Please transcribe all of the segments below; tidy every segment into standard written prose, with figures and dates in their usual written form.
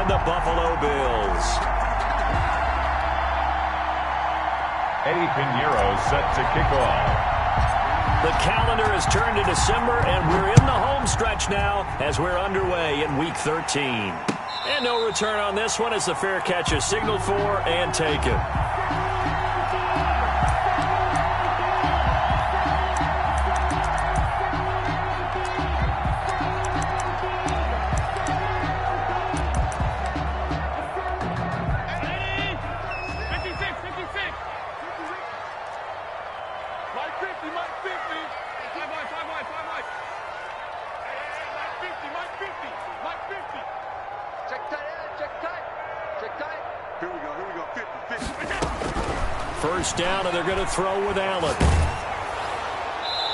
and the Buffalo Bills. Eddie Pinheiro set to kick off. The calendar has turned to December, and we're in the home stretch now as we're underway in Week 13. And no return on this one as the fair catch is signaled for and taken. First down, and they're going to throw with Allen.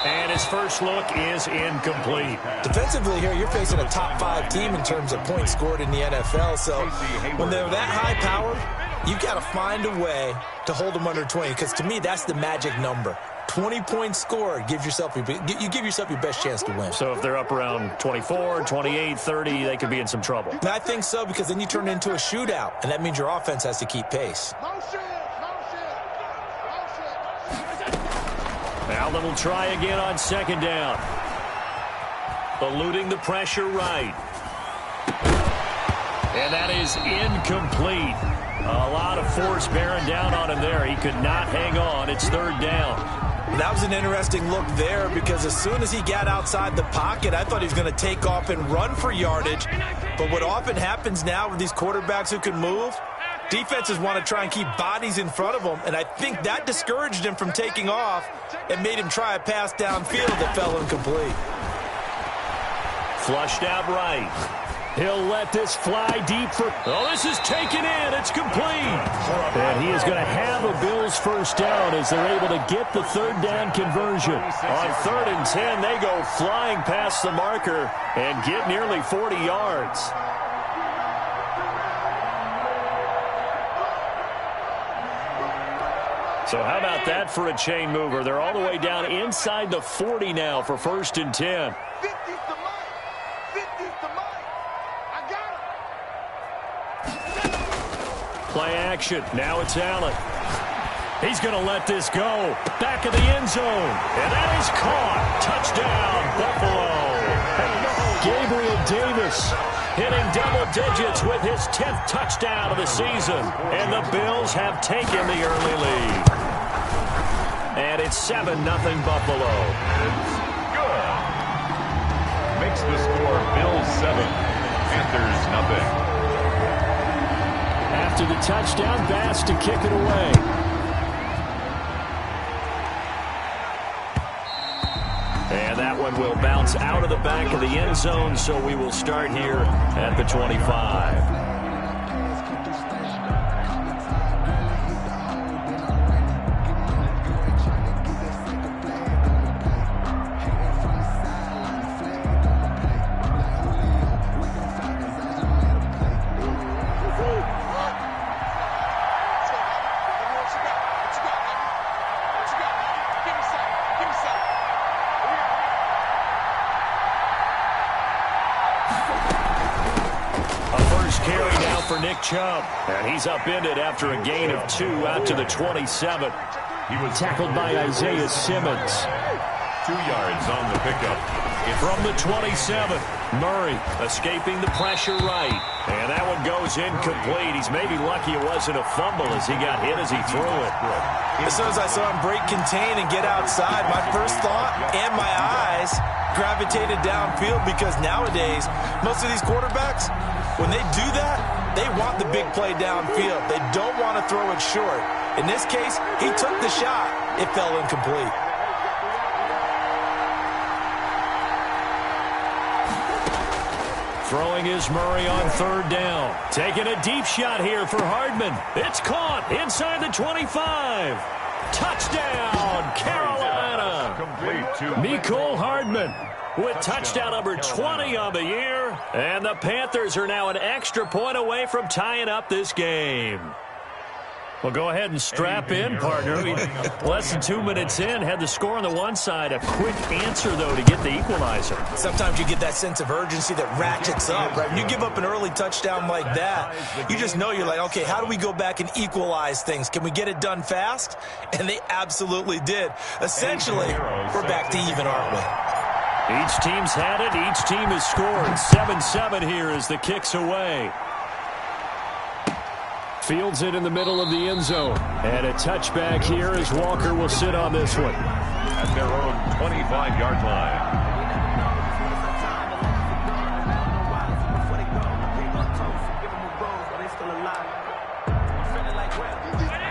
And his first look is incomplete. Defensively here, you're facing a top 5 team in terms of points scored in the NFL. So when they're that high powered, you've got to find a way to hold them under 20. Because to me, that's the magic number. 20 points scored, you give yourself your best chance to win. So if they're up around 24, 28, 30, they could be in some trouble. And I think so, because then you turn it into a shootout, and that means your offense has to keep pace. Allen will try again on second down. Eluding the pressure right. And that is incomplete. A lot of force bearing down on him there. He could not hang on. It's third down. That was an interesting look there, because as soon as he got outside the pocket, I thought he was going to take off and run for yardage. But what often happens now with these quarterbacks who can move, defenses want to try and keep bodies in front of them, and I think that discouraged him from taking off and made him try a pass downfield that fell incomplete. Flushed out right. He'll let this fly deep for... Oh, this is taken in. It's complete. And he is going to have a Bills first down as they're able to get the third down conversion. On 3rd and 10, they go flying past the marker and get nearly 40 yards. So how about that for a chain mover? They're all the way down inside the 40 now for 1st and 10. Play action. Now it's Allen. He's going to let this go. Back of the end zone. And that is caught. Touchdown, Buffalo. Gabriel Davis hitting double digits with his 10th touchdown of the season. And the Bills have taken the early lead. And it's 7-0 Buffalo. It's good. Makes the score Bills 7, Panthers nothing. After the touchdown, Bass to kick it away. And that one will bounce out of the back of the end zone, so we will start here at the 25. Chubb, and he's upended after a gain of 2 out to the 27. He was tackled by Isaiah Simmons. 2 yards on the pickup. From the 27, Murray escaping the pressure right, and that one goes incomplete. He's maybe lucky it wasn't a fumble as he got hit as he threw it. As soon as I saw him break contain and get outside, my first thought and my eyes gravitated downfield, because nowadays most of these quarterbacks, when they do that, they want the big play downfield. They don't want to throw it short. In this case, he took the shot. It fell incomplete. Throwing is Murray on 3rd down. Taking a deep shot here for Hardman. It's caught inside the 25. Touchdown, Carolina. Mecole Hardman with touchdown number 20 on the year. And the Panthers are now an extra point away from tying up this game. Well, go ahead and strap in, partner. Less than 2 minutes in, had the score on the one side. A quick answer, though, to get the equalizer. Sometimes you get that sense of urgency that ratchets up, right? When you give up an early touchdown like that, you just know you're like, okay, how do we go back and equalize things? Can we get it done fast? And they absolutely did. Essentially, we're back to even, aren't we? Each team's had it. Each team has scored. 7-7 here as the kick's away. Fields it in the middle of the end zone. And a touchback here as Walker will sit on this one. At their own 25-yard line.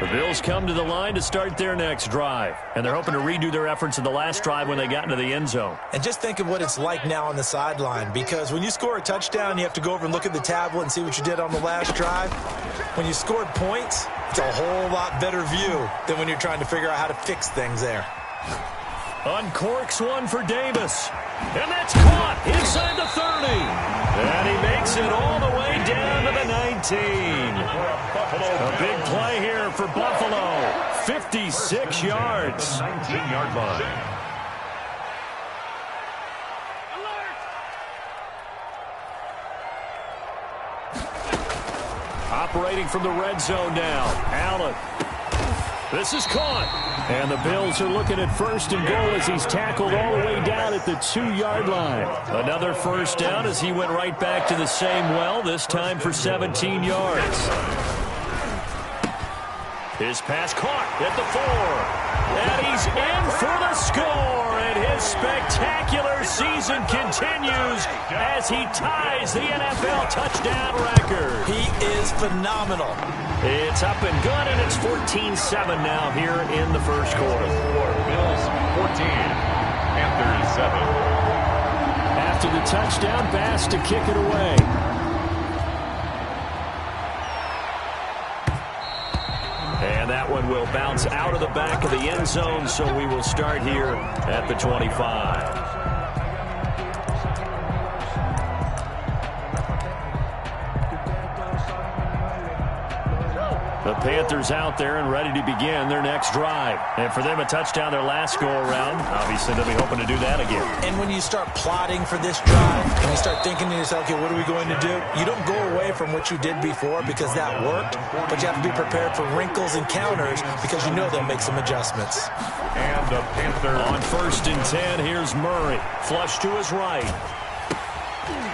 The Bills come to the line to start their next drive. And they're hoping to redo their efforts in the last drive when they got into the end zone. And just think of what it's like now on the sideline, because when you score a touchdown, you have to go over and look at the tablet and see what you did on the last drive. When you scored points, it's a whole lot better view than when you're trying to figure out how to fix things there. Uncorks one for Davis. And that's caught inside the 30. And he makes it all the way down to the 19. A big play here for Buffalo. 56 yards. 19-yard line. Operating from the red zone now. Allen. This is caught. And the Bills are looking at first and goal as he's tackled all the way down at the 2-yard line. Another first down as he went right back to the same well, this time for 17 yards. His pass caught at the 4. And he's in for the score. And his spectacular season continues as he ties the NFL touchdown record. He is phenomenal. It's up and good, and it's 14-7 now here in the first quarter. Bills 14, Panthers 7. After the touchdown, Bass to kick it away. And that one will bounce out of the back of the end zone, so we will start here at the 25. The Panthers out there and ready to begin their next drive. And for them, a touchdown their last go-around. Obviously, they'll be hoping to do that again. And when you start plotting for this drive, and you start thinking to yourself, okay, what are we going to do? You don't go away from what you did before because that worked, but you have to be prepared for wrinkles and counters because you know they'll make some adjustments. And the Panthers on 1st and 10, here's Murray. Flush to his right.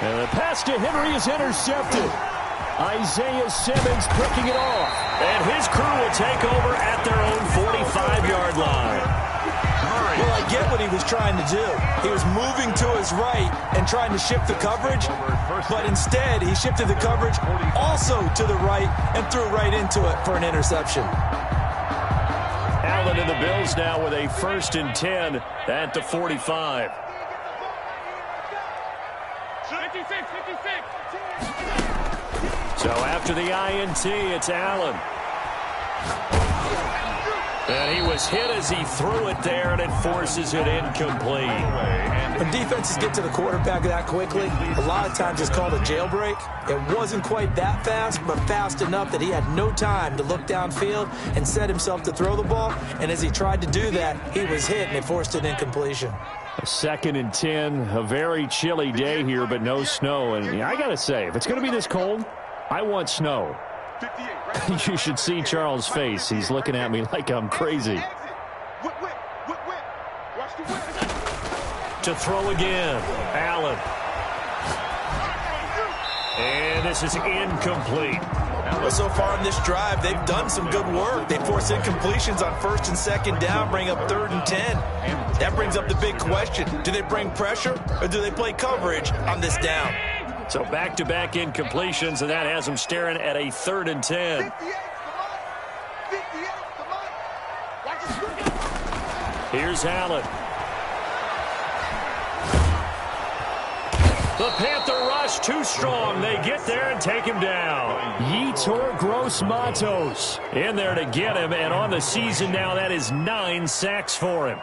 And the pass to Henry is intercepted. Isaiah Simmons picking it off. And his crew will take over at their own 45-yard line. Well, I get what he was trying to do. He was moving to his right and trying to shift the coverage, but instead he shifted the coverage also to the right and threw right into it for an interception. Allen and the Bills now with a 1st and 10 at the 45. 56. So after the INT, it's Allen. And he was hit as he threw it there, and it forces it incomplete. When defenses get to the quarterback that quickly, a lot of times it's called a jailbreak. It wasn't quite that fast, but fast enough that he had no time to look downfield and set himself to throw the ball. And as he tried to do that, he was hit, and it forced an incompletion. A 2nd and 10, a very chilly day here, but no snow. And I got to say, if it's going to be this cold, I want snow. You should see Charles' face. He's looking at me like I'm crazy. To throw again, Allen. And this is incomplete. Well, so far in this drive, they've done some good work. They force incompletions on 1st and 2nd down, bring up 3rd and 10. That brings up the big question. Do they bring pressure or do they play coverage on this down? So back-to-back incompletions, and that has them staring at a 3rd and 10. Here's Allen. The Panther rush too strong. They get there and take him down. Yetur Gross-Matos in there to get him, and on the season now, that is 9 sacks for him.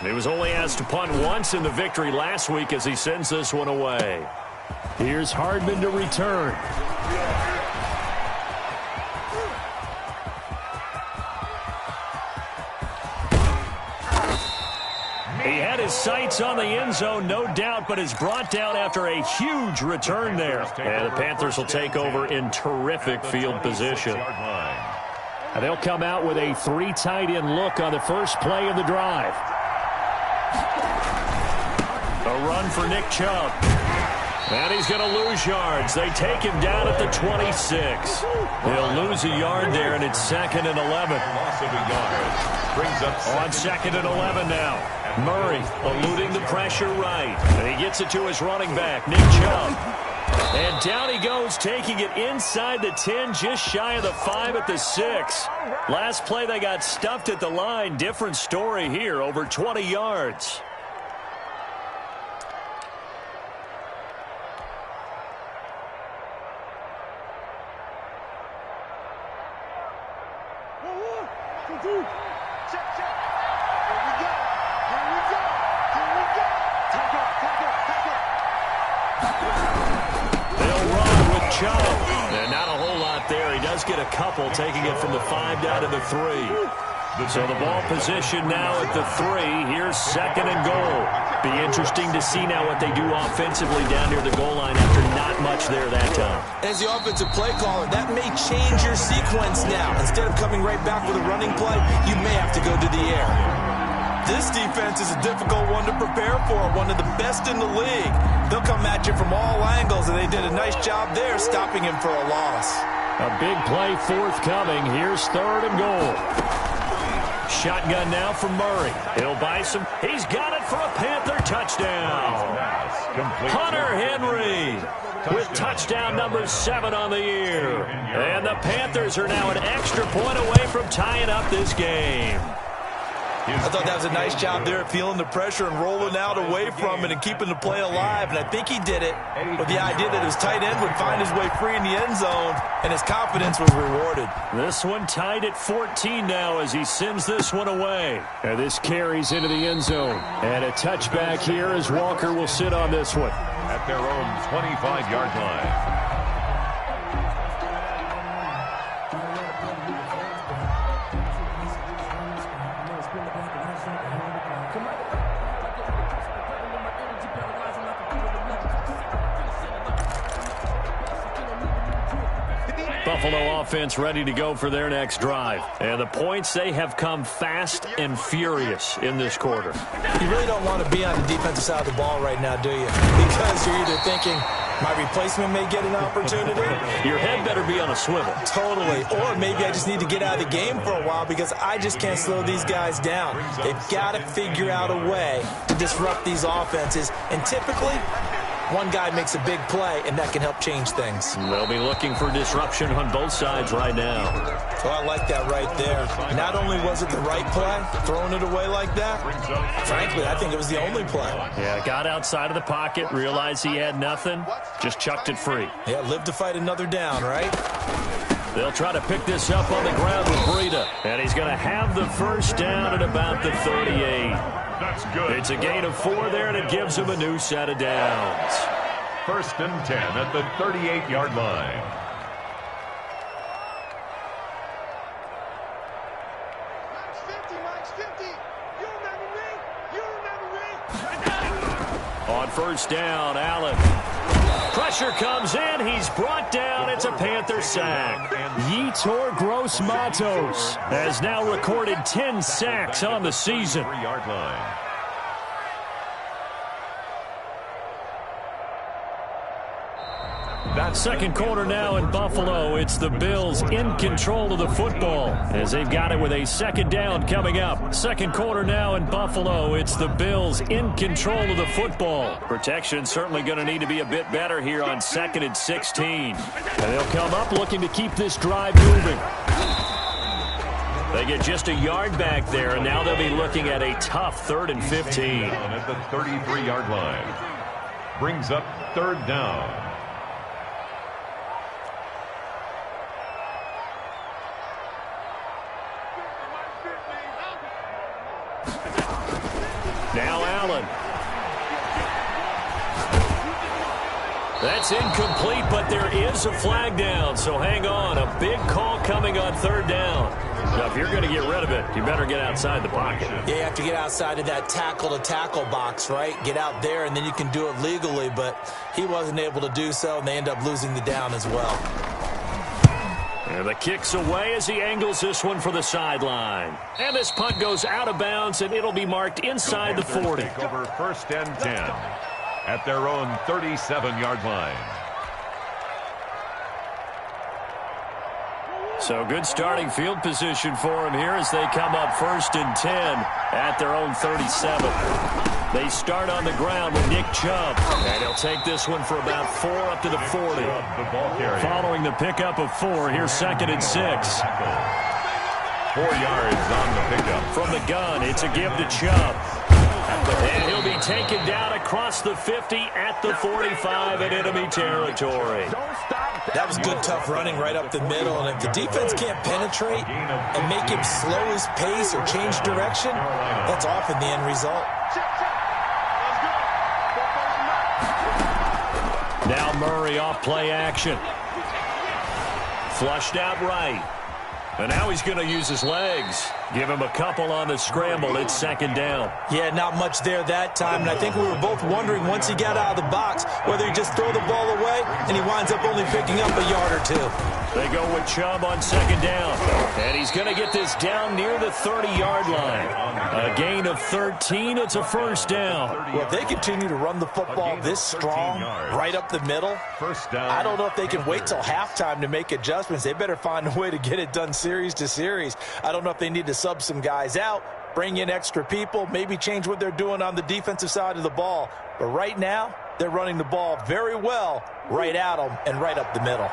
He was only asked to punt once in the victory last week as he sends this one away. Here's Hardman to return. He had his sights on the end zone, no doubt, but is brought down after a huge return there. And the Panthers will take over in terrific field position. And they'll come out with a 3 tight end look on the first play of the drive. A run for Nick Chubb. And he's going to lose yards. They take him down at the 26. They'll lose a yard there, and it's 2nd and 11. On 2nd and 11 now. Murray eluding the pressure right. And he gets it to his running back, Nick Chubb. And down he goes, taking it inside the 10, just shy of the 5 at the 6. Last play they got stuffed at the line. Different story here, over 20 yards. Get a couple, taking it from the 5 down to the 3. So the ball position now at the 3. Here's 2nd and goal. Be interesting to see now what they do offensively down near the goal line after not much there that time. As the offensive play caller, that may change your sequence now. Instead of coming right back with a running play, you may have to go to the air. This defense is a difficult one to prepare for, one of the best in the league. They'll come at you from all angles, and they did a nice job there stopping him for a loss. A big play forthcoming. Here's 3rd and goal. Shotgun now from Murray. He'll buy some. He's got it for a Panther touchdown. Hunter Henry with touchdown number 7 on the year. And the Panthers are now an extra point away from tying up this game. I thought that was a nice job there at feeling the pressure and rolling out away from it and keeping the play alive. And I think he did it with the idea that his tight end would find his way free in the end zone, and his confidence was rewarded. This one tied at 14 now as he sends this one away. And this carries into the end zone. And a touchback here as Walker will sit on this one. At their own 25-yard line. Buffalo offense ready to go for their next drive. And the points, they have come fast and furious in this quarter. You really don't want to be on the defensive side of the ball right now, do you? Because you're either thinking, my replacement may get an opportunity. Your head better be on a swivel. Totally. Or maybe I just need to get out of the game for a while because I just can't slow these guys down. They've got to figure out a way to disrupt these offenses. And typically, one guy makes a big play, and that can help change things. They'll be looking for disruption on both sides right now. So I like that right there. Not only was it the right play, throwing it away like that, frankly, I think it was the only play. Yeah, got outside of the pocket, realized he had nothing, just chucked it free. Yeah, live to fight another down, right? They'll try to pick this up on the ground with Breida. And he's going to have the first down at about the 38. That's good. It's a gain of 4 there, and it gives him a new set of downs. 1st and 10 at the 38-yard line. On 1st down, Allen. Pressure comes in. He's brought down. It's a Panther sack. Yetur Gross-Matos has now recorded 10 sacks on the season. 3-yard line. That 2nd quarter now in Buffalo. It's the Bills in control of the football as they've got it with a 2nd down coming up. 2nd quarter now in Buffalo. It's the Bills in control of the football. Protection certainly going to need to be a bit better here on 2nd and 16. And they'll come up looking to keep this drive moving. They get just a yard back there, and now they'll be looking at a tough 3rd and 15. At the 33-yard line. Brings up 3rd down. Now Allen. That's incomplete, but there is a flag down, so hang on. A big call coming on third down. Now, if you're going to get rid of it, you better get outside the pocket. Yeah, you have to get outside of that tackle-to-tackle box, right? Get out there, and then you can do it legally, but he wasn't able to do so, and they end up losing the down as well. And the kick's away as he angles this one for the sideline. And this punt goes out of bounds, and it'll be marked inside the 40. Take over 1st and 10 at their own 37-yard line. So good starting field position for him here as they come up 1st and 10 at their own 37. They start on the ground with Nick Chubb. And he'll take this one for about 4 up to the 40. Following the pickup of 4, here's 2nd and 6. 4 yards on the pickup. From the gun, it's a give to Chubb. And he'll be taken down across the 50 at the 45 in enemy territory. That was good, tough running right up the middle. And if the defense can't penetrate and make him slow his pace or change direction, that's often the end result. Now Murray off play action. Flushed out right. And now he's going to use his legs. Give him a couple on the scramble. It's 2nd down. Yeah, not much there that time. And I think we were both wondering once he got out of the box whether he just throw the ball away and he winds up only picking up a yard or 2. They go with Chubb on 2nd down. And he's going to get this down near the 30-yard line. A gain of 13. It's a 1st down. Well, if they continue to run the football this strong, right up the middle, 1st down. I don't know if they can wait till halftime to make adjustments. They better find a way to get it done series to series. I don't know if they need to sub some guys out, bring in extra people, maybe change what they're doing on the defensive side of the ball. But right now, they're running the ball very well right at them and right up the middle.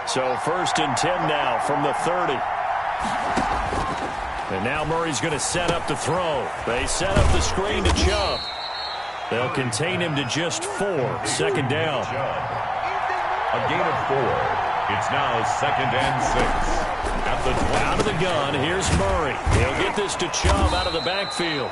So 1st and 10 now from the 30. And now Murray's going to set up the throw. They set up the screen to Chubb. They'll contain him to just 4. 2nd down. A gain of 4. It's now 2nd and 6. At the 20. Out of the gun, here's Murray. He'll get this to Chubb out of the backfield.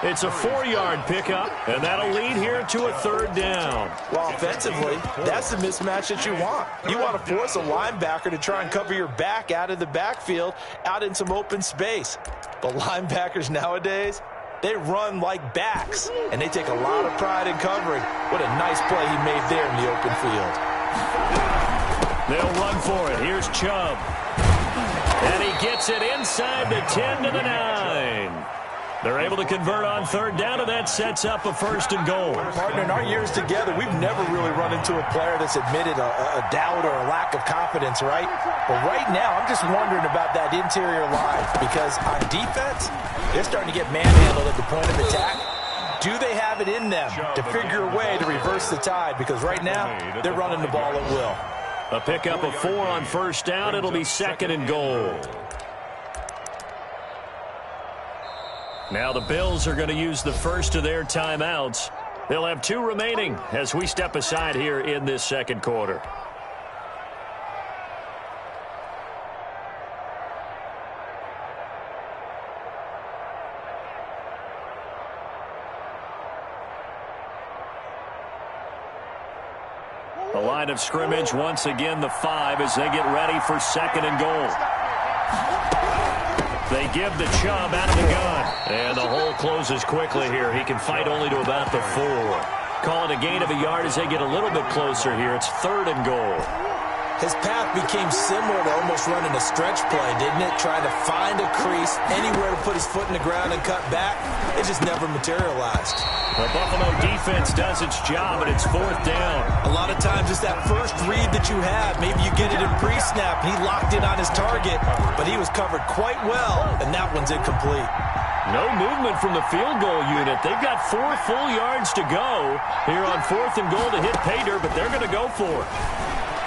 It's a 4-yard pickup, and that'll lead here to a 3rd down. Well, offensively, that's the mismatch that you want. You want to force a linebacker to try and cover your back out of the backfield, out in some open space. But linebackers nowadays, they run like backs, and they take a lot of pride in covering. What a nice play he made there in the open field. They'll run for it. Here's Chubb. And he gets it inside the 10 to the 9. They're able to convert on 3rd down, and that sets up a 1st and goal. Partner, in our years together, we've never really run into a player that's admitted a doubt or a lack of confidence, right? But right now, I'm just wondering about that interior line because on defense, they're starting to get manhandled at the point of attack. Do they have it in them to figure a way to reverse the tide? Because right now, they're running the ball at will. A pickup of 4 on 1st down. It'll be 2nd and goal. Now the Bills are going to use the first of their timeouts. They'll have 2 remaining as we step aside here in this 2nd quarter. The line of scrimmage, once again, the 5 as they get ready for 2nd and goal. They give the Chubb out of the gun. And the hole closes quickly here. He can fight only to about the 4. Call it a gain of a yard as they get a little bit closer here. It's 3rd and goal. His path became similar to almost running a stretch play, didn't it? Trying to find a crease, anywhere to put his foot in the ground and cut back. It just never materialized. The Buffalo defense does its job, and it's 4th down. A lot of times it's that first read that you have. Maybe you get it in pre-snap, and he locked in on his target, but he was covered quite well, and that one's incomplete. No movement from the field goal unit. They've got 4 full yards to go here on 4th and goal to hit pay dirt, but they're going to go for it.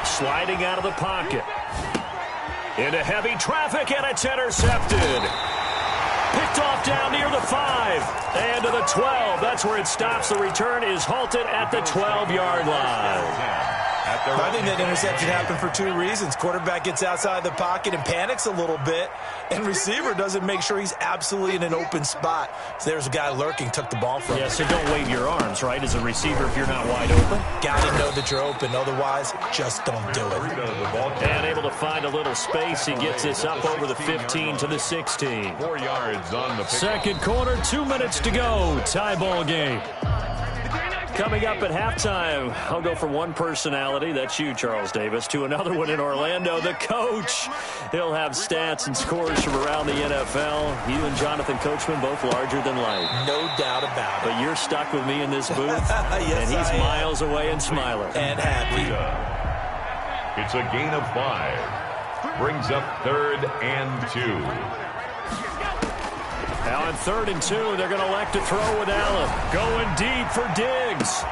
Sliding out of the pocket. Into heavy traffic, and it's intercepted. Picked off down near the 5. And to the 12. That's where it stops. The return is halted at the 12-yard line. I think that interception happened for two reasons. Quarterback gets outside the pocket and panics a little bit, and receiver doesn't make sure he's absolutely in an open spot. So there's a guy lurking, took the ball from him. Yeah, so don't wave your arms, right, as a receiver if you're not wide open. Got to know that you're open. Otherwise, just don't do it. And able to find a little space. He gets this up over the 15 to the 16. 4 yards on the pick. Second quarter, 2 minutes to go. Tie ball game. Coming up at halftime, I'll go from one personality, that's you, Charles Davis, to another one in Orlando, the coach. He'll have stats and scores from around the NFL. You and Jonathan Coachman both larger than life. No doubt about it. But you're stuck with me in this booth, yes, and he's miles away and smiling. And happy. It's a gain of 5. Brings up 3rd and 2. Now on 3rd and 2, they're going to elect to throw with Allen. Going deep for Diggs.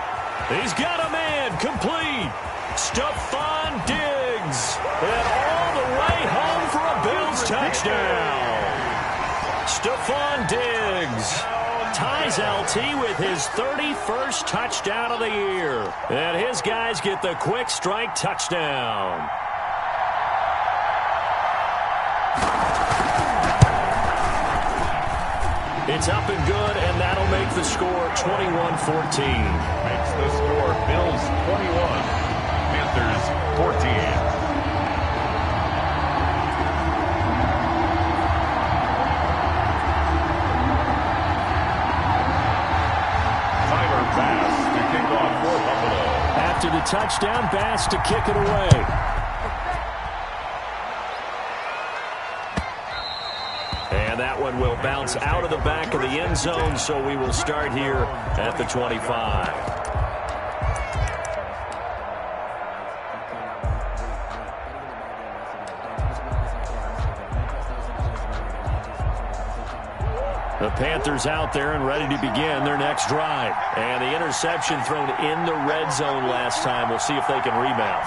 He's got a man, complete. Stephon Diggs. And all the way home for a Bills touchdown. Stephon Diggs ties LT with his 31st touchdown of the year. And his guys get the quick strike touchdown. It's up and good, and that'll make the score 21-14. Makes the score Bills 21, Panthers 14. Tyler Bass to kick off for Buffalo. After the touchdown, Bass to kick it away. And that one will bounce out of the back of the end zone, so we will start here at the 25. The Panthers out there and ready to begin their next drive. And the interception thrown in the red zone last time. We'll see if they can rebound.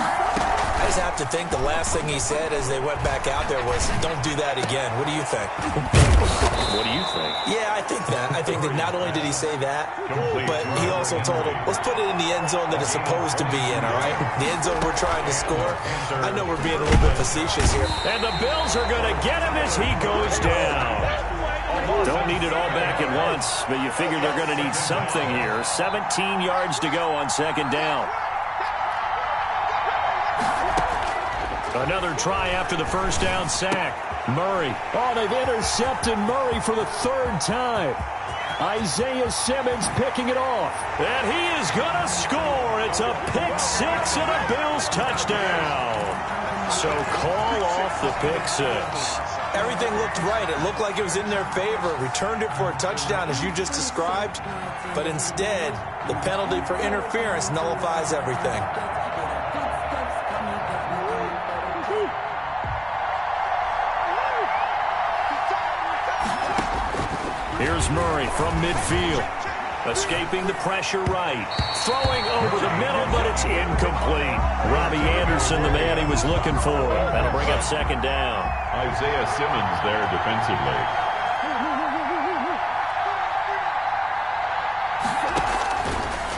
I just have to think the last thing he said as they went back out there was, don't do that again. What do you think? What do you think? Yeah, I think that. I think that not only did he say that, but he also told him, let's put it in the end zone that it's supposed to be in, all right? The end zone we're trying to score. I know we're being a little bit facetious here. And the Bills are going to get him as he goes down. Don't need it all back at once, but you figure they're going to need something here. 17 yards to go on 2nd down. Another try after the first down sack. Murray. Oh, they've intercepted Murray for the 3rd time. Isaiah Simmons picking it off. And he is going to score. It's a pick 6 and a Bills touchdown. So call off the pick 6. Everything looked right. It looked like it was in their favor. Returned it for a touchdown, as you just described. But instead, the penalty for interference nullifies everything. Here's Murray from midfield. Escaping the pressure right. Throwing over the middle, but it's incomplete. Robbie Anderson, the man he was looking for. That'll bring up 2nd down. Isaiah Simmons there defensively.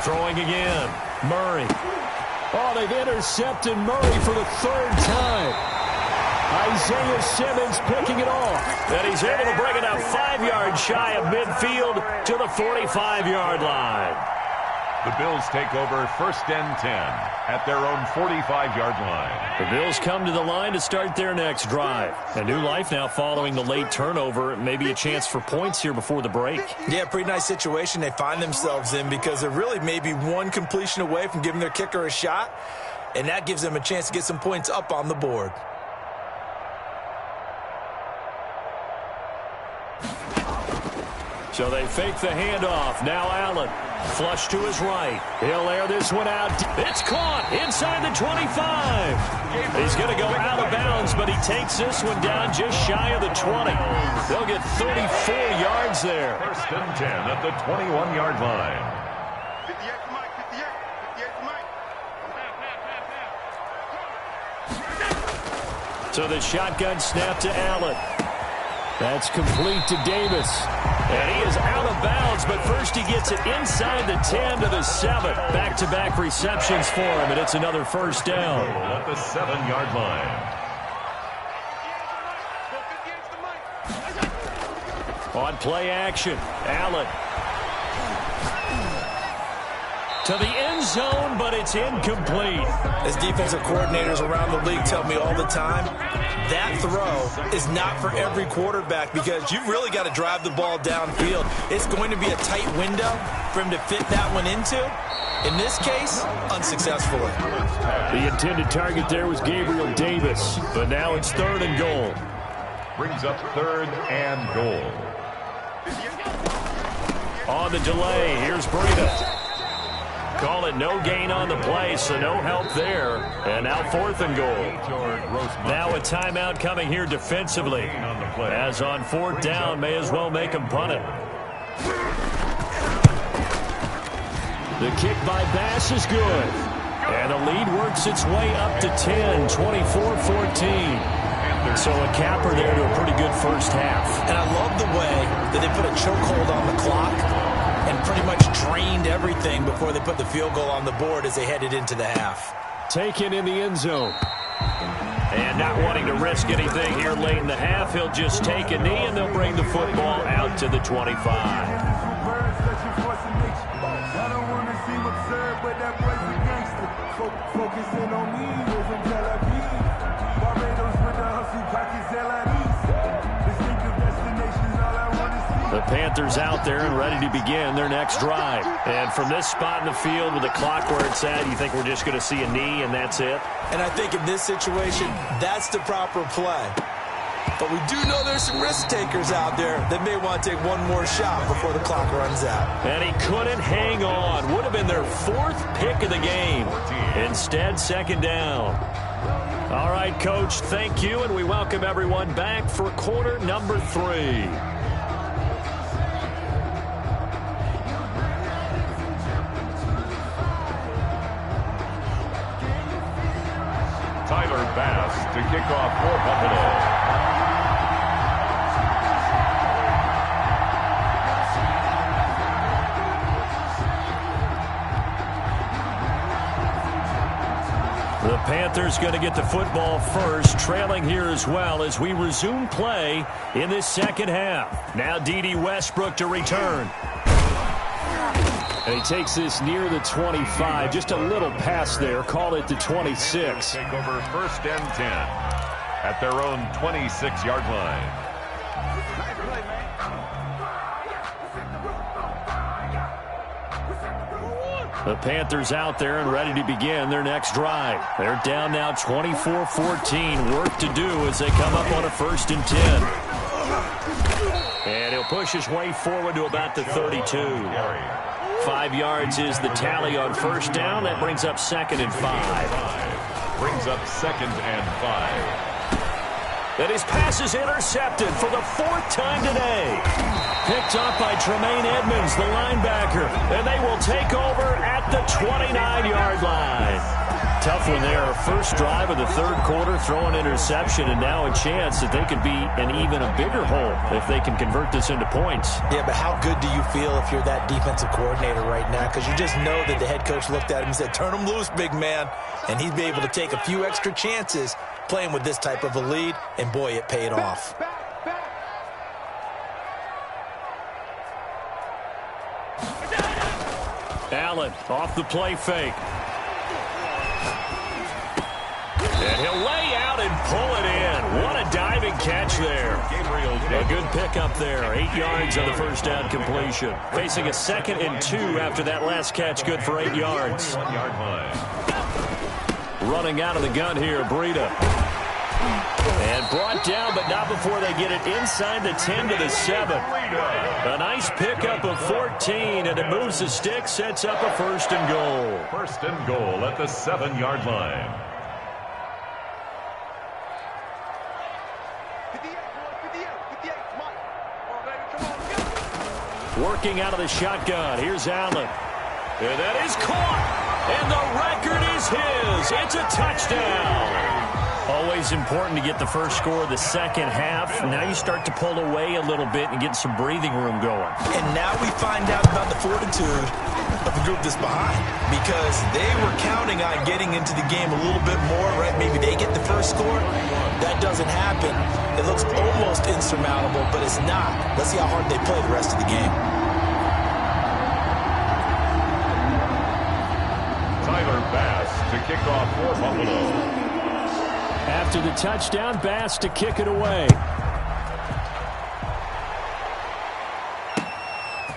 Throwing again. Murray. Oh, they've intercepted Murray for the 3rd time. Isaiah Simmons picking it off. And he's able to bring it up 5 yards shy of midfield to the 45-yard line. The Bills take over 1st and 10 at their own 45-yard line. The Bills come to the line to start their next drive. A new life now following the late turnover. Maybe a chance for points here before the break. Yeah, pretty nice situation they find themselves in because they're really maybe one completion away from giving their kicker a shot. And that gives them a chance to get some points up on the board. So they fake the handoff. Now Allen. Flush to his right. He'll air this one out. It's caught inside the 25. He's going to go out of bounds, but he takes this one down just shy of the 20. They'll get 34 yards there. 1st and 10 at the 21-yard line. So the shotgun snap to Allen. That's complete to Davis. And he is out of bounds, but first he gets it inside the 10 to the 7. Back-to-back receptions for him, and it's another first down. At the 7-yard line. On play action, Allen. To the end zone, but it's incomplete. As defensive coordinators around the league tell me all the time, that throw is not for every quarterback because you've really got to drive the ball downfield. It's going to be a tight window for him to fit that one into. In this case, unsuccessfully. The intended target there was Gabriel Davis, but now it's 3rd and goal. Brings up 3rd and goal. On the delay, here's Breida. Call it no gain on the play, so no help there. And now 4th and goal. Now a timeout coming here defensively. As on 4th down, may as well make him punt it. The kick by Bass is good. And the lead works its way up to 10, 24-14. So a capper there to a pretty good first half. And I love the way that they put a chokehold on the clock and pretty much drained everything before they put the field goal on the board as they headed into the half. Taken in the end zone. And not wanting to risk anything here late in the half, he'll just take a knee and they'll bring the football out to the 25. The Panthers out there and ready to begin their next drive. And from this spot in the field with the clock where it's at, you think we're just going to see a knee and that's it? And I think in this situation, that's the proper play. But we do know there's some risk takers out there that may want to take one more shot before the clock runs out. And he couldn't hang on. Would have been their 4th pick of the game. Instead, 2nd down. All right, Coach, thank you, and we welcome everyone back for quarter number 3. Tyler Bass to kick off for Buffalo. The Panthers going to get the football first, trailing here as well as we resume play in this second half. Now D.D. Westbrook to return. And he takes this near the 25, just a little pass there, call it the 26. Take over 1st and 10 at their own 26-yard line. The Panthers out there and ready to begin their next drive. They're down now 24-14. Work to do as they come up on a 1st and 10. And he'll push his way forward to about the 32. 5 yards is the tally on 1st down. That brings up 2nd and 5. Brings up 2nd and 5. And his pass is intercepted for the 4th time today. Picked off by Tremaine Edmonds, the linebacker. And they will take over at the 29-yard line. Tough one there. First drive of the 3rd quarter, throw an interception, and now a chance that they could be in even a bigger hole if they can convert this into points. Yeah, but how good do you feel if you're that defensive coordinator right now? Because you just know that the head coach looked at him and said, turn him loose, big man. And he'd be able to take a few extra chances playing with this type of a lead, and boy, it paid off. Allen off the play fake. And he'll lay out and pull it in. What a diving catch there. A good pickup there. 8 yards on the 1st down completion. Facing a 2nd and 2 after that last catch. Good for 8 yards. 1 yard line. Running out of the gun here, Breida. And brought down, but not before they get it inside the 10 to the 7. A nice pickup of 14, and it moves the stick, sets up a 1st and goal. 1st and goal at the 7-yard line. Working out of the shotgun. Here's Allen. And that is caught. And the record is his. It's a touchdown. Always important to get the first score of the second half. Now you start to pull away a little bit and get some breathing room going. And now we find out about the fortitude of the group that's behind, because they were counting on getting into the game a little bit more, right? Maybe they get the first score. That doesn't happen. It looks almost insurmountable, but it's not. Let's see how hard they play the rest of the game. Tyler Bass to kick off for Buffalo. After the touchdown, Bass to kick it away.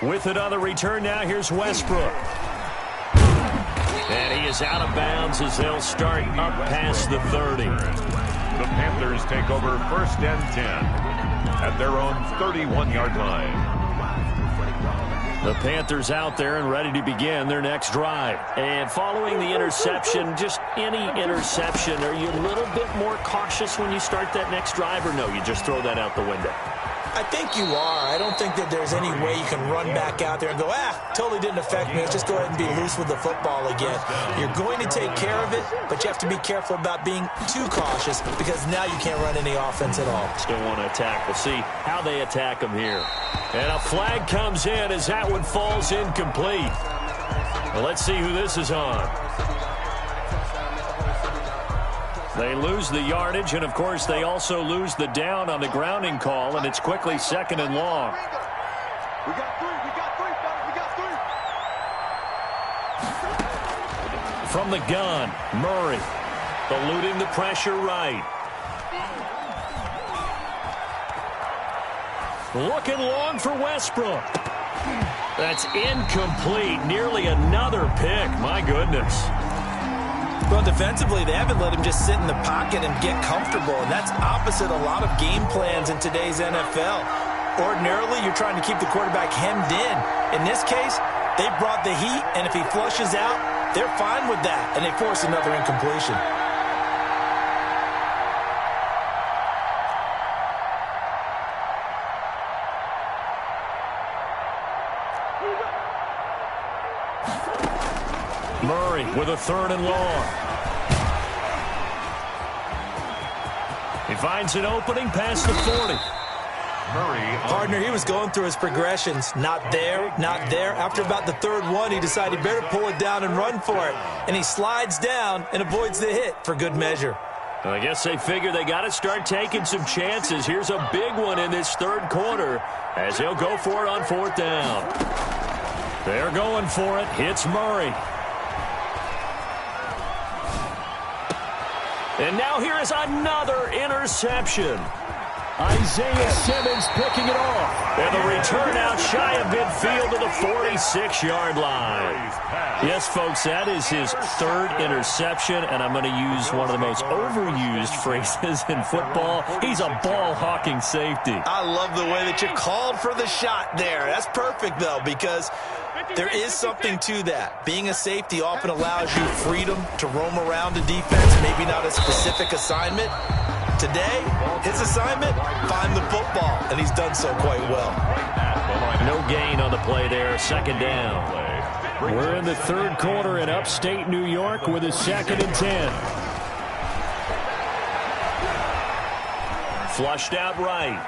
With it on the return now, here's Westbrook. And he is out of bounds as they'll start up past the 30. The Panthers take over 1st and 10 at their own 31-yard line. The Panthers out there and ready to begin their next drive. And following the interception, just any interception, are you a little bit more cautious when you start that next drive, or no, you just throw that out the window? I think you are. I don't think that there's any way you can run back out there and go, totally didn't affect me. Let's just go ahead and be loose with the football again. You're going to take care of it, but you have to be careful about being too cautious, because now you can't run any offense at all. Still want to attack. We'll see how they attack them here. And a flag comes in as that one falls incomplete. Well, let's see who this is on. They lose the yardage, and, of course, they also lose the down on the grounding call, and it's quickly 2nd and long. We got three, we got three. From the gun, Murray, eluding the pressure right. Looking long for Westbrook. That's incomplete. Nearly another pick. My goodness. Well, defensively, they haven't let him just sit in the pocket and get comfortable, and that's opposite a lot of game plans in today's NFL. Ordinarily, you're trying to keep the quarterback hemmed in. In this case, they brought the heat, and if he flushes out, they're fine with that, and they force another incompletion. Murray with a 3rd and long. He finds an opening past the 40. Partner, he was going through his progressions. Not there, not there. After about the 3rd one, he decided he better pull it down and run for it. And he slides down and avoids the hit for good measure. Well, I guess they figure they got to start taking some chances. Here's a big one in this 3rd quarter as he'll go for it on 4th down. They're going for it. Hits Murray. And now here is another interception. Isaiah Simmons picking it off. And the return out shy of midfield to the 46-yard line. Yes, folks, that is his 3rd interception, and I'm going to use one of the most overused phrases in football. He's a ball-hawking safety. I love the way that you called for the shot there. That's perfect, though, because there is something to that. Being a safety often allows you freedom to roam around a defense, maybe not a specific assignment. Today, his assignment, find the football, and he's done so quite well. No gain on the play there, 2nd down. We're in the 3rd quarter in upstate New York with a 2nd and 10. Flushed out right.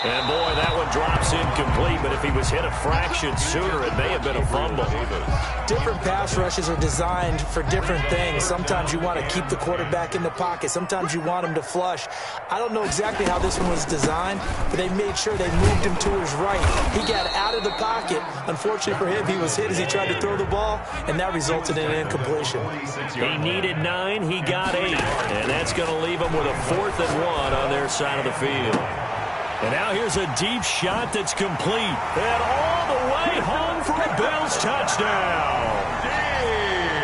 And, boy, that one drops incomplete, but if he was hit a fraction sooner, it may have been a fumble. Different pass rushes are designed for different things. Sometimes you want to keep the quarterback in the pocket. Sometimes you want him to flush. I don't know exactly how this one was designed, but they made sure they moved him to his right. He got out of the pocket. Unfortunately for him, he was hit as he tried to throw the ball, and that resulted in an incompletion. He needed 9. He got 8. And that's going to leave him with a 4th and 1 on their side of the field. And now here's a deep shot that's complete. And all the way home for a Bills touchdown.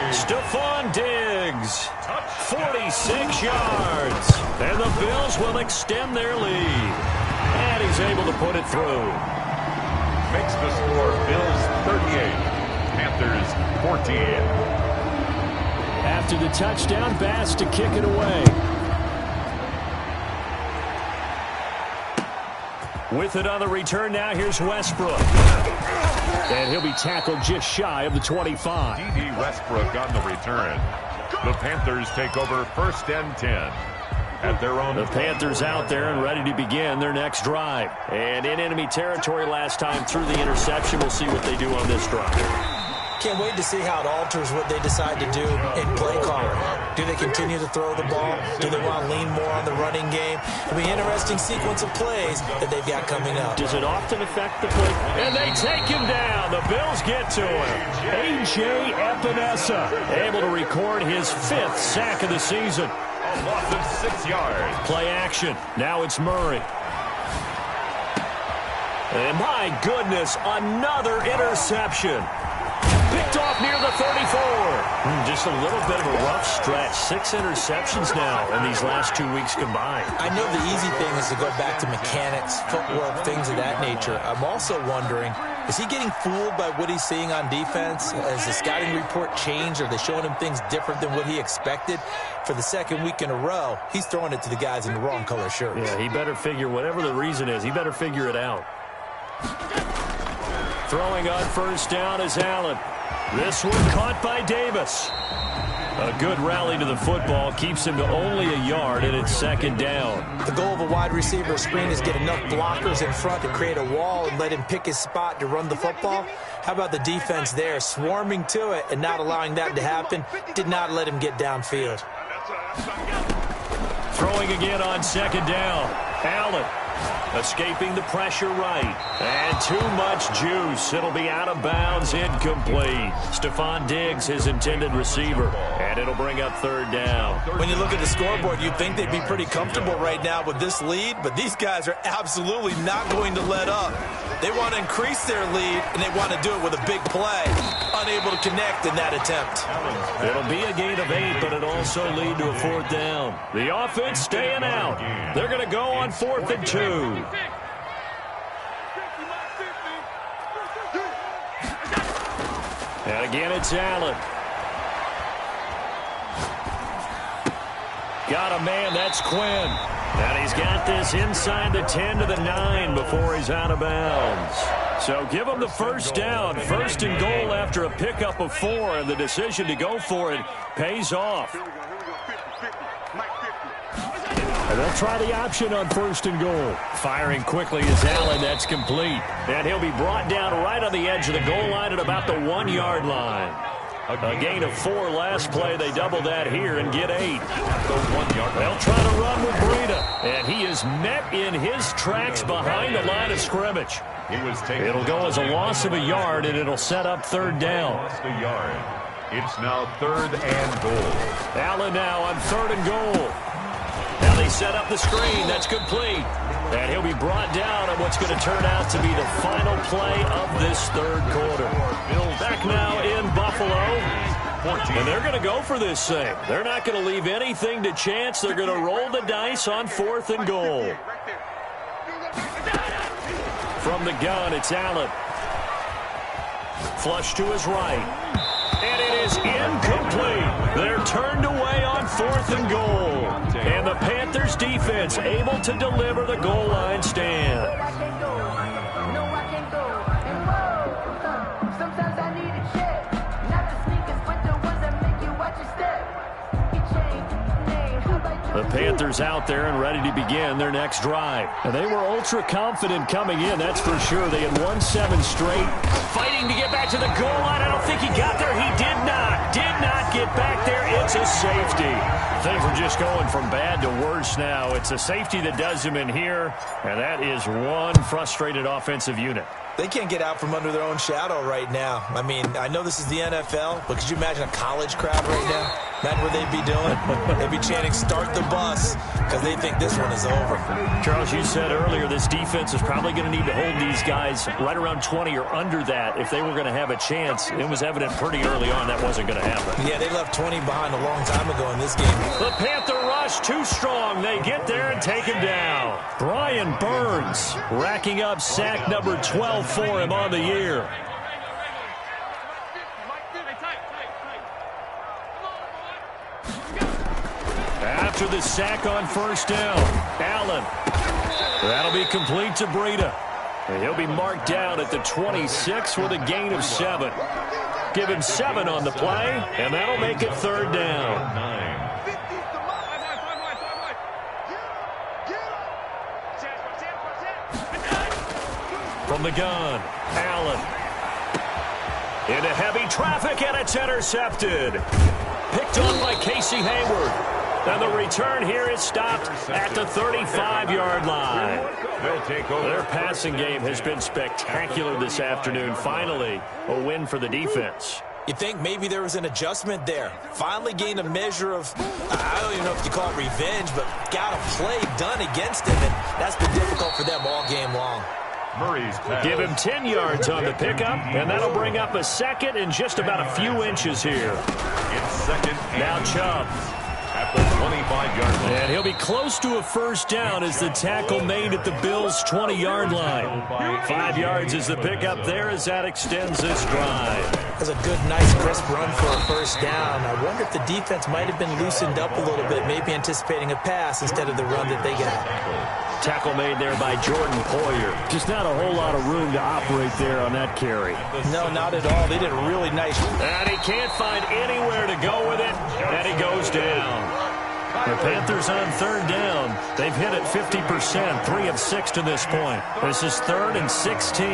Stephon Diggs, 46 yards. And the Bills will extend their lead. And he's able to put it through. Makes the score Bills 38, Panthers 14. After the touchdown, Bass to kick it away. With it on the return now, here's Westbrook. And he'll be tackled just shy of the 25. D.D. Westbrook on the return. The Panthers take over 1st and 10 at their own. The Panthers out there and ready to begin their next drive. And in enemy territory last time through the interception. We'll see what they do on this drive. Can't wait to see how it alters what they decide to do in play calling. Do they continue to throw the ball? Do they want to lean more on the running game? It'll be an interesting sequence of plays that they've got coming up. Does it often affect the play? And they take him down. The Bills get to him. A.J. Epinesa able to record his 5th sack of the season. A loss of 6 yards. Play action. Now it's Murray. And my goodness, another interception. Picked off near the 34. Just a little bit of a rough stretch. 6 interceptions now in these last 2 weeks combined. I know the easy thing is to go back to mechanics, footwork, things of that nature. I'm also wondering, is he getting fooled by what he's seeing on defense? Has the scouting report changed? Are they showing him things different than what he expected? For the 2nd week in a row, he's throwing it to the guys in the wrong color shirts. Yeah, he better figure, whatever the reason is, he better figure it out. Throwing on 1st down is Allen. This one caught by Davis. A good rally to the football keeps him to only a yard, and it's 2nd down. The goal of a wide receiver screen is get enough blockers in front to create a wall and let him pick his spot to run the football. How about the defense there, swarming to it and not allowing that to happen? Did not let him get downfield. Throwing again on 2nd down. Allen escaping the pressure right. And too much juice. It'll be out of bounds, incomplete. Stephon Diggs, his intended receiver. And it'll bring up 3rd down. When you look at the scoreboard, you'd think they'd be pretty comfortable right now with this lead, but these guys are absolutely not going to let up. They want to increase their lead, and they want to do it with a big play. Unable to connect in that attempt. It'll be a gain of 8, but it'll also lead to a 4th down. The offense staying out. They're going to go on 4th and 2. And again, it's Allen. Got a man, that's Quinn. And he's got this inside the 10 to the 9 before he's out of bounds. So give him the 1st down. 1st and goal after a pickup of 4, and the decision to go for it pays off. And they'll try the option on 1st and goal. Firing quickly is Allen. That's complete. And he'll be brought down right on the edge of the goal line at about the 1-yard line. A gain of 4 last play. They double that here and get 8. They'll try to run with Breida. And he is met in his tracks behind the line of scrimmage. It'll go as a loss of a yard, and it'll set up 3rd down. Lost a yard. It's now 3rd and goal. Allen now on 3rd and goal. Now they set up the screen. That's complete. And he'll be brought down on what's going to turn out to be the final play of this 3rd quarter. Back now in Buffalo. And they're going to go for this thing. They're not going to leave anything to chance. They're going to roll the dice on 4th and goal. From the gun, it's Allen. Flush to his right. And it is incomplete. They're turned away on 4th and goal. And the Panthers defense able to deliver the goal line stand. The Panthers out there and ready to begin their next drive. And they were ultra confident coming in, that's for sure. They had won 7 straight. Fighting to get back to the goal line. I don't think he got there. He did not. Did not get back there. It's a safety. Things are just going from bad to worse now. It's a safety that does him in here. And that is one frustrated offensive unit. They can't get out from under their own shadow right now. I mean, I know this is the NFL, but could you imagine a college crowd right now? Imagine what they'd be doing. They'd be chanting, "Start the bus," because they think this one is over. Charles, you said earlier this defense is probably going to need to hold these guys right around 20 or under that if they were going to have a chance. It was evident pretty early on that wasn't going to happen. Yeah, they left 20 behind a long time ago in this game. The Panther rush too strong. They get there and take him down. Brian Burns racking up sack number 12 for him on the year. After the sack on 1st down, Allen That'll be complete to Breida. And he'll be marked down at the 26 with a gain of 7. Give him 7 on the play, and that'll make it 3rd down. 9. From the gun, Allen. Into heavy traffic, and it's intercepted. Picked on by Casey Hayward. And the return here is stopped at the 35-yard line. They'll take over. Their passing game has been spectacular this afternoon. Finally, a win for the defense. You think maybe there was an adjustment there. Finally gained a measure of, I don't even know if you call it revenge, but got a play done against him, and that's been difficult for them all game long. Murray's pass. Give him 10 yards on the pickup, and that'll bring up a 2nd and just about a few inches here. It's 2nd and Now Chubb. at the 25-yard line. And he'll be close to a 1st down as the tackle made at the Bills' 20-yard line. 5 yards is the pickup there as that extends this drive. That's a good, nice, crisp run for a 1st down. I wonder if the defense might have been loosened up a little bit, maybe anticipating a pass instead of the run that they got. Tackle made there by Jordan Poyer. Just not a whole lot of room to operate there on that carry. No, not at all. They did a really nice. And he can't find anywhere to go with it, and he goes down. The Panthers on 3rd down. They've hit it 50%, 3 of 6 to this point. This is 3rd and 16.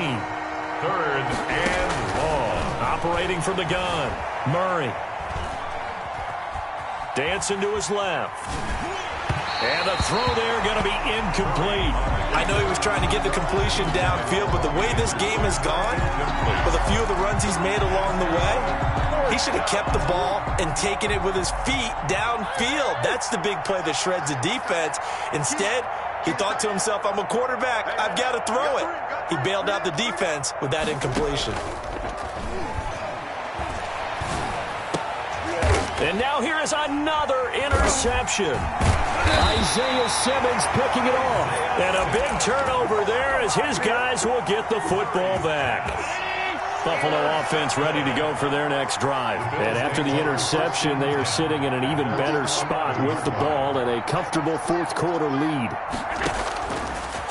3rd and long. Operating from the gun, Murray. Dancing to his left. And the throw there going to be incomplete. I know he was trying to get the completion downfield, but the way this game has gone, with a few of the runs he's made along the way, he should have kept the ball and taken it with his feet downfield. That's the big play that shreds the defense. Instead, he thought to himself, I'm a quarterback, I've got to throw it. He bailed out the defense with that incompletion. And now here is another interception. Isaiah Simmons picking it off. And a big turnover there as his guys will get the football back. Buffalo offense ready to go for their next drive. And after the interception, they are sitting in an even better spot with the ball and a comfortable 4th quarter lead.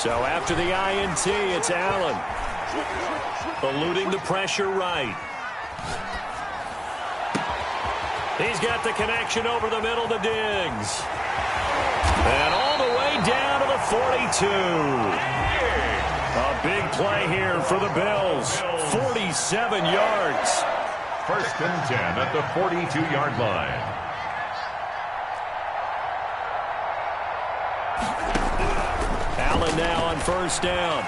So after the INT, it's Allen. Eluding the pressure right. He's got the connection over the middle to Diggs. And all the way down to the 42. A big play here for the Bills. 47 yards. 1st and 10 at the 42-yard line. Allen now on 1st down.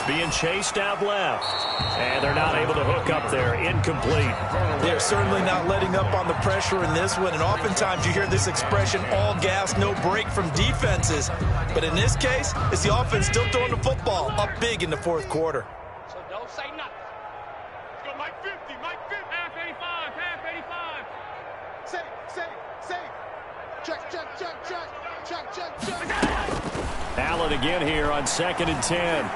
Being chased out left. And they're not able to hook up there. Incomplete. They're certainly not letting up on the pressure in this one. And oftentimes you hear this expression, all gas, no break from defenses. But in this case, it's the offense still throwing the football up big in the 4th quarter. So don't say nothing. Let's go, Mike 50, Mike 50. Half 85, half 85. Say. Check. Allen again here on 2nd and 10.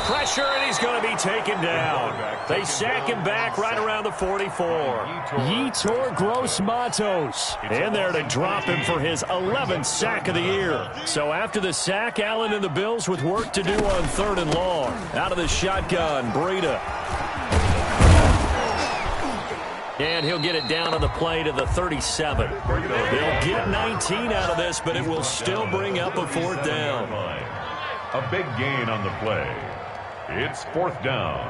Pressure, and he's going to be taken down. They sack him back right around the 44. Yetur Gross-Matos in there to drop him for his 11th sack of the year. So after the sack, Allen and the Bills with work to do on 3rd and long. Out of the shotgun, Breida. And he'll get it down on the play to the 37. They'll get 19 out of this, but it will still bring up a 4th down. A big gain on the play. It's 4th down.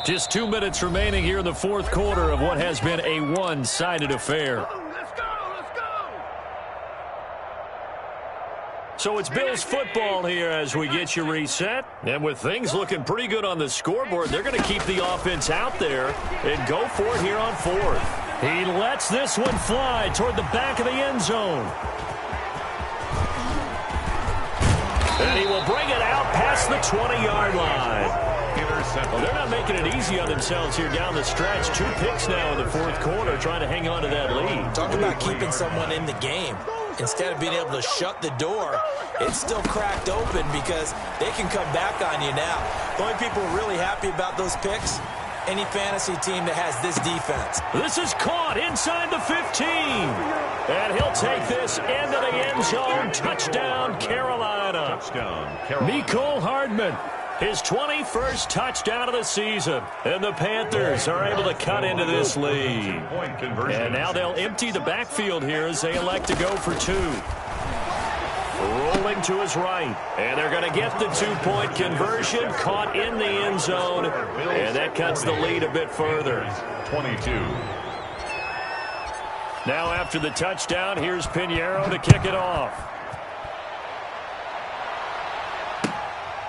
Just 2 minutes remaining here in the 4th quarter of what has been a one-sided affair. Let's go. So it's Bills football here as we get you reset. And with things looking pretty good on the scoreboard, they're going to keep the offense out there and go for it here on 4th. He lets this one fly toward the back of the end zone. And he will bring it out past the 20-yard line. Well, they're not making it easy on themselves here down the stretch. 2 picks now in the 4th quarter, trying to hang on to that lead. Talk about keeping someone in the game. Instead of being able to shut the door, it's still cracked open because they can come back on you now. The only people really happy about those picks, any fantasy team that has this defense. This is caught inside the 15. And he'll take this into the end zone. Touchdown, Carolina. Mecole Hardman, his 21st touchdown of the season. And the Panthers are able to cut into this lead. And now they'll empty the backfield here as they elect to go for 2. Rolling to his right. And they're going to get the 2-point conversion. Caught in the end zone. And that cuts the lead a bit further. 22. Now after the touchdown, here's Pinheiro to kick it off.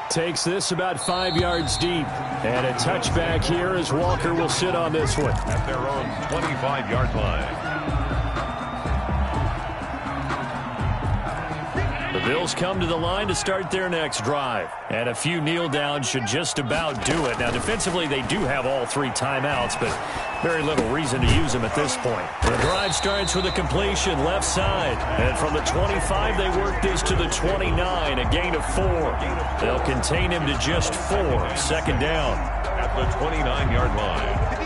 Takes this about 5 yards deep. And a touchback here as Walker will sit on this one. At their own 25-yard line. The Bills come to the line to start their next drive. And a few kneel downs should just about do it. Now, defensively, they do have all 3 timeouts, but very little reason to use them at this point. The drive starts with a completion left side. And from the 25, they work this to the 29, a gain of 4. They'll contain him to just 4. Second down. At the 29-yard line.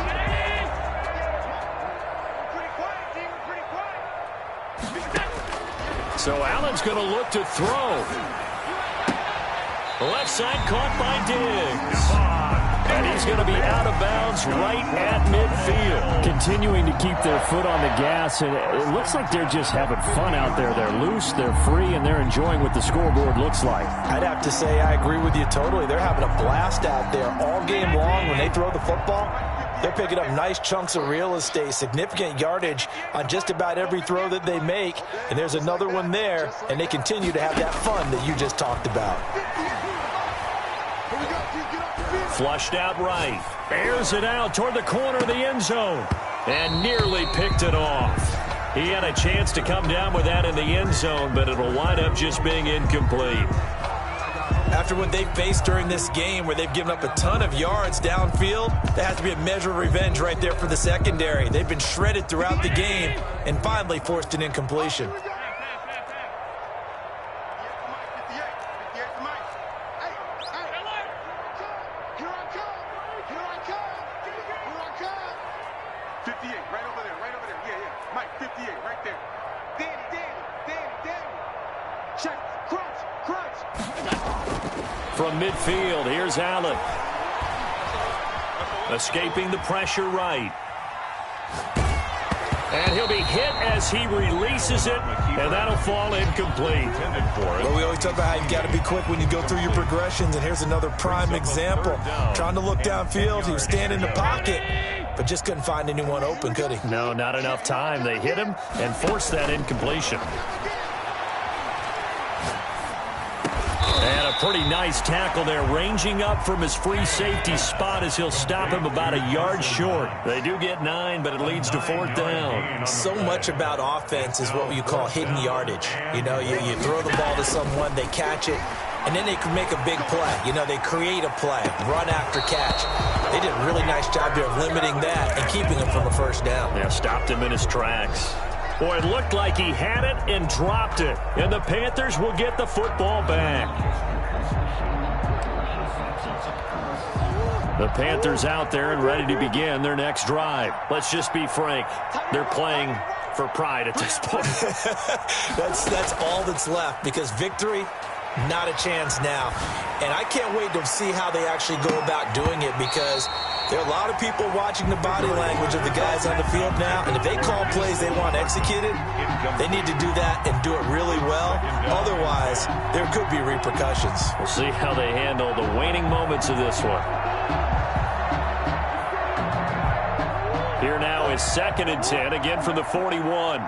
So Allen's going to look to throw. Left side caught by Diggs. And he's going to be out of bounds right at midfield. Continuing to keep their foot on the gas, and it looks like they're just having fun out there. They're loose, they're free, and they're enjoying what the scoreboard looks like. I'd have to say I agree with you totally. They're having a blast out there all game long when they throw the football. They're picking up nice chunks of real estate, significant yardage on just about every throw that they make. And there's another one there, and they continue to have that fun that you just talked about. Flushed out right. Airs it out toward the corner of the end zone. And nearly picked it off. He had a chance to come down with that in the end zone, but it'll wind up just being incomplete. After what they faced during this game where they've given up a ton of yards downfield, there has to be a measure of revenge right there for the secondary. They've been shredded throughout the game and finally forced an incompletion. From midfield, here's Allen. Escaping the pressure right. And he'll be hit as he releases it, and that'll fall incomplete. Well, we always talk about how you've got to be quick when you go through your progressions, and here's another prime example. Trying to look downfield, he was standing in the pocket, but just couldn't find anyone open, could he? No, not enough time. They hit him and forced that incompletion. And a pretty nice tackle there, ranging up from his free safety spot as he'll stop him about a yard short. They do get 9, but it leads to 4th down. So much about offense is what you call hidden yardage. You know, you throw the ball to someone, they catch it, and then they can make a big play. You know, they create a play, run after catch. They did a really nice job here of limiting that and keeping him from a first down. Yeah, stopped him in his tracks. Boy, it looked like he had it and dropped it. And the Panthers will get the football back. The Panthers out there and ready to begin their next drive. Let's just be frank. They're playing for pride at this point. That's all that's left, because victory, not a chance now. And I can't wait to see how they actually go about doing it, because there are a lot of people watching the body language of the guys on the field now, and if they call plays they want executed, they need to do that and do it really well. Otherwise, there could be repercussions. We'll see how they handle the waning moments of this one. Here now is 2nd and 10, again from the 41.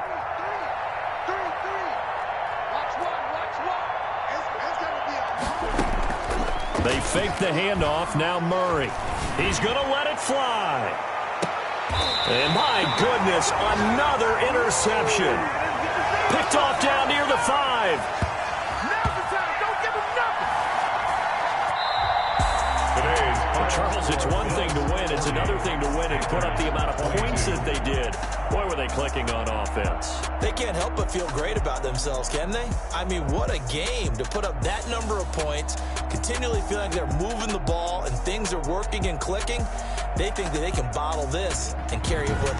They fake the handoff. Now Murray. He's going to let it fly. And my goodness, another interception. Picked off down near the 5. Now's the time. Don't give him nothing. Well, Charles, it's one thing to win. It's another thing to win and put up the amount of points that they did. Boy, were they clicking on offense. They can't help but feel great about themselves, can they? I mean, what a game to put up that number of points, continually feel like they're moving the ball and things are working and clicking. They think that they can bottle this and carry it where the